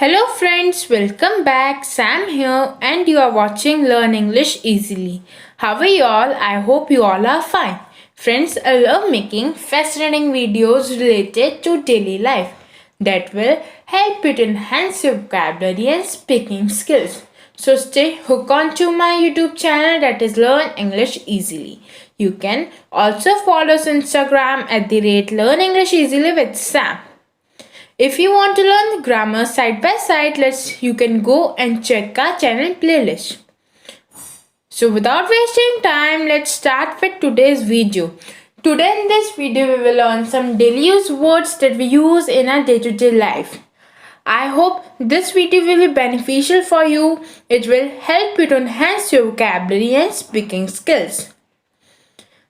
Hello friends, welcome back. Sam here and you are watching Learn English Easily. How are you all? I hope you all are fine. Friends, I love making fascinating videos related to daily life that will help you to enhance your vocabulary and speaking skills. So stay hooked on to my YouTube channel that is Learn English Easily. You can also follow us on Instagram at the rate Learn English Easily with Sam. If you want to learn the grammar side by side, you can go and check our channel playlist. So without wasting time, let's start with today's video. Today in this video, we will learn some daily use words that we use in our day-to-day life. I hope this video will be beneficial for you. It will help you to enhance your vocabulary and speaking skills.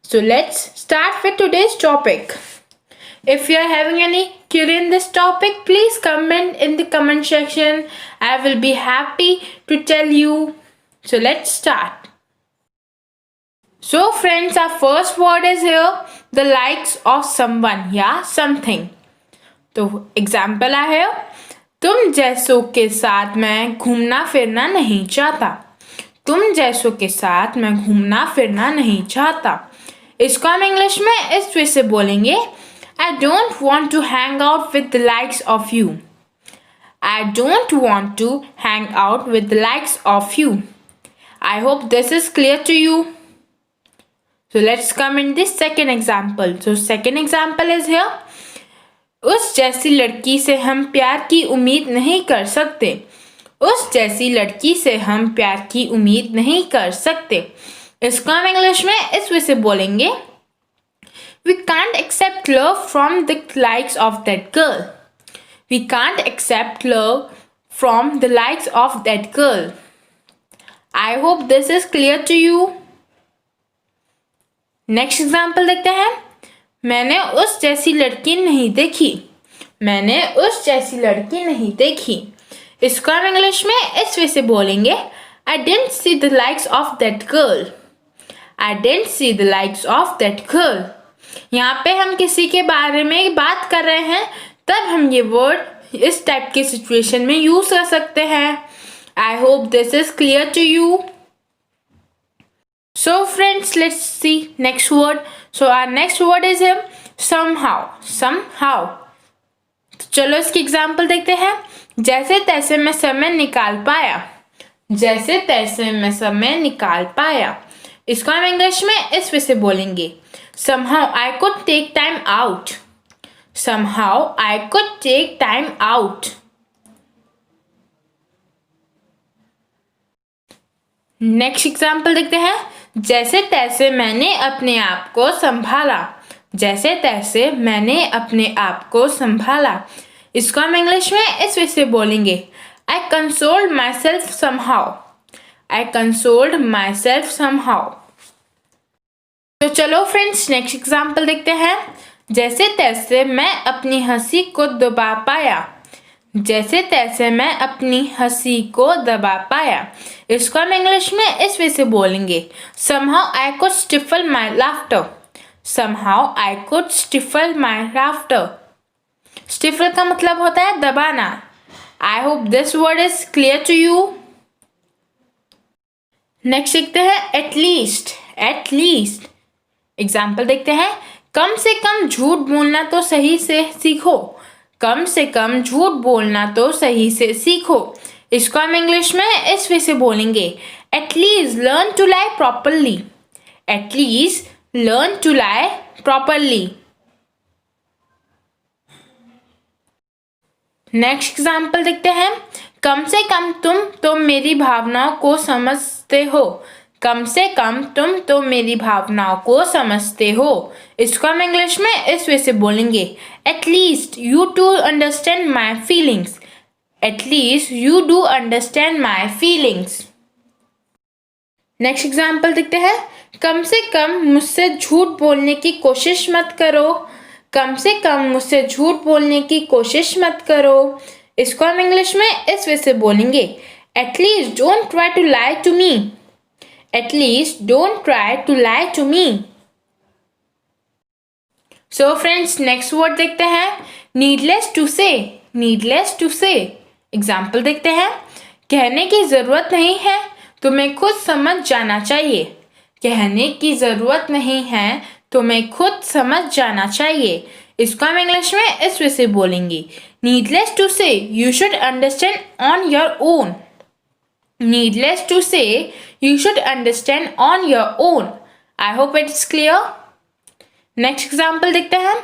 So let's start with today's topic. If you are having any query in this topic, please comment in the comment section. I will be happy to tell you. So let's start. So friends, our first word is here, the likes of someone या something. तो example है, तुम जैसों के साथ मैं घूमना फिरना नहीं चाहता. तुम जैसों के साथ मैं घूमना फिरना नहीं चाहता. इसको हम इंग्लिश में इस वे से बोलेंगे, I don't want to hang out with the likes of you. I don't want to hang out with the likes of you. I hope this is clear to you. So let's come in this second example. So second example is here. उस जैसी लड़की से हम प्यार की उम्मीद नहीं कर सकते. उस जैसी लड़की से हम प्यार की उम्मीद नहीं कर सकते. इसको हम इंग्लिश में इस वे से बोलेंगे, We can't accept love from the likes of that girl. We can't accept love from the likes of that girl. I hope this is clear to you. Next example देखते हैं. मैंने उस जैसी लड़की नहीं देखी. मैंने उस जैसी लड़की नहीं देखी. इसको हम इंग्लिश में इस वे से बोलेंगे, I didn't see the likes of that girl. I didn't see the likes of that girl. यहाँ पे हम किसी के बारे में बात कर रहे हैं, तब हम ये वर्ड इस टाइप के सिचुएशन में यूज कर सकते हैं. I hope this is clear to you. So friends, let's see next word. So our next word is somehow. somehow. तो चलो इसकी एग्जाम्पल देखते हैं. जैसे तैसे मैं समय निकाल पाया. जैसे तैसे मैं समय निकाल पाया. इसको हम इंग्लिश में इस वे से बोलेंगे, Somehow I could take time out. Somehow I could take time out. Next example देखते हैं. जैसे तैसे मैंने अपने आप को संभाला. जैसे तैसे मैंने अपने आप को संभाला. इसको हम इंग्लिश में इस वे से बोलेंगे, I consoled myself somehow. I consoled myself somehow. तो चलो फ्रेंड्स, नेक्स्ट एग्जाम्पल देखते हैं. जैसे तैसे मैं अपनी हंसी को दबा पाया. जैसे तैसे मैं अपनी हंसी को दबा पाया. इसको हम इंग्लिश में इस वे से बोलेंगे, Somehow I could stifle my laughter. Somehow I could stifle my laughter. Stifle का मतलब होता है दबाना. I hope this word is clear to you. Next देखते हैं, at least. At least. Example देखते हैं. कम से कम झूठ बोलना तो सही से सीखो. कम से कम झूठ बोलना तो सही से सीखो. इसको हम इंग्लिश में इस वे से बोलेंगे, At least learn to lie properly. At least learn to lie properly. Next example देखते हैं. कम से कम तुम तो मेरी भावनाओं को समझते हो. कम से कम तुम तो मेरी भावनाओं को समझते हो. इसको हम इंग्लिश में इस वे से बोलेंगे, At least you do understand my feelings. At least you do understand my feelings. Next example देखते हैं. कम से कम मुझसे झूठ बोलने की कोशिश मत करो. कम से कम मुझसे झूठ बोलने की कोशिश मत करो. इसको हम इंग्लिश में इस वे से बोलेंगे, At least don't try to lie to me. At least don't try to lie to me. So friends, next word देखते हैं. Needless to say. Needless to say. Example देखते हैं। कहने की ज़रूरत नहीं है, तुम्हें खुद समझ जाना चाहिए। कहने की ज़रूरत नहीं है, तुम्हें खुद समझ जाना चाहिए। इसको हम इंग्लिश में इस वे से बोलेंगे। Needless to say, you should understand on your own. Needless to say, you should understand on your own. I hope it's clear. Next example देखते हैं।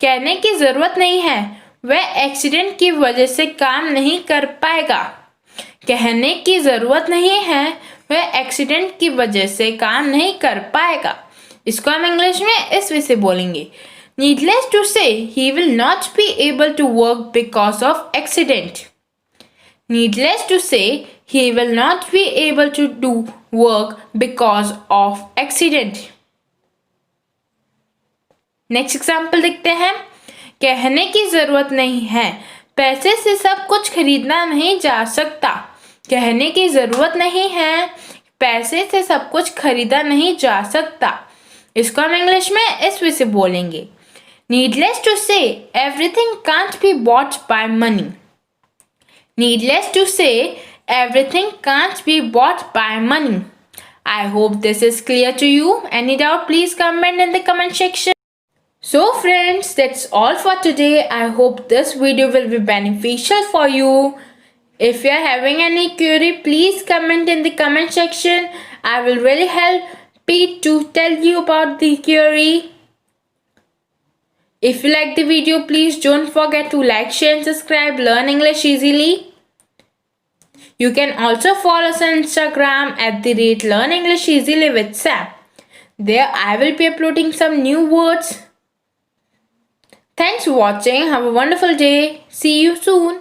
कहने की ज़रूरत नहीं है, वह एक्सीडेंट की वजह से काम नहीं कर पाएगा। कहने की ज़रूरत नहीं है, वह एक्सीडेंट की वजह से काम नहीं कर पाएगा। इसको हम इंग्लिश में इस वे से बोलेंगे। Needless to say, he will not be able to work because of accident. Needless to say, he will not be able to do work because of accident. Next example देखते हैं। कहने की ज़रूरत नहीं है, पैसे से सब कुछ खरीदना नहीं जा सकता। कहने की ज़रूरत नहीं है, पैसे से सब कुछ खरीदा नहीं जा सकता। इसको हम इंग्लिश में इस वे से बोलेंगे। Needless to say, everything can't be bought by money. Needless to say, everything can't be bought by money. I hope this is clear to you. Any doubt, please comment in the comment section. So friends, that's all for today. I hope this video will be beneficial for you. If you are having any query, please comment in the comment section. I will really help to tell you about the query. If you like the video, please don't forget to like, share and subscribe. Learn English easily. You can also follow us on Instagram @Learn English Easily with Sam. There I will be uploading some new words. Thanks for watching. Have a wonderful day. See you soon.